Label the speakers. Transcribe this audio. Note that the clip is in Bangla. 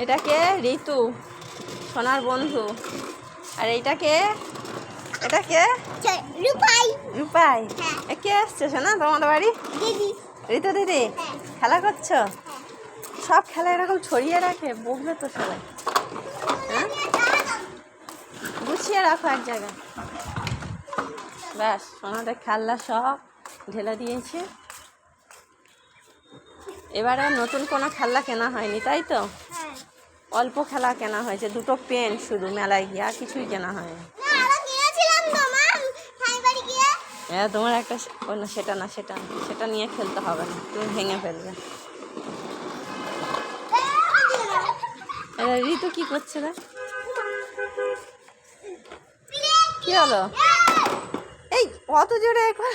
Speaker 1: এটাকে ঋতু, সোনার বন্ধু। আর এটাকে
Speaker 2: রূপাই।
Speaker 1: রূপাই। কে আসছে সোনা তোমাদের বাড়ি?
Speaker 2: দিদি।
Speaker 1: ঋতু দিদি খেলা করছো? সব খেলা এরকম ছড়িয়ে রাখে, বকবে তো সবাই। হ্যাঁ, গুছিয়ে রাখো এক জায়গায়। ব্যাস, সোনাদের খেলনা সব ঢেলে দিয়েছে। এবারে নতুন কোনো খেলনা কেনা হয়নি, তাই তো? অল্প খেলা কেনা হয়েছে, 2টো পেন শুধু মেলায় গিয়ে, আর কিছুই কেনা হয়নি। হ্যাঁ, তোমার একটা না, সেটা নিয়ে খেলতে হবে না, তুমি ভেঙে ফেলবে। ঋতু কি করছে রে? কি হলো? এই অত জোরে একবার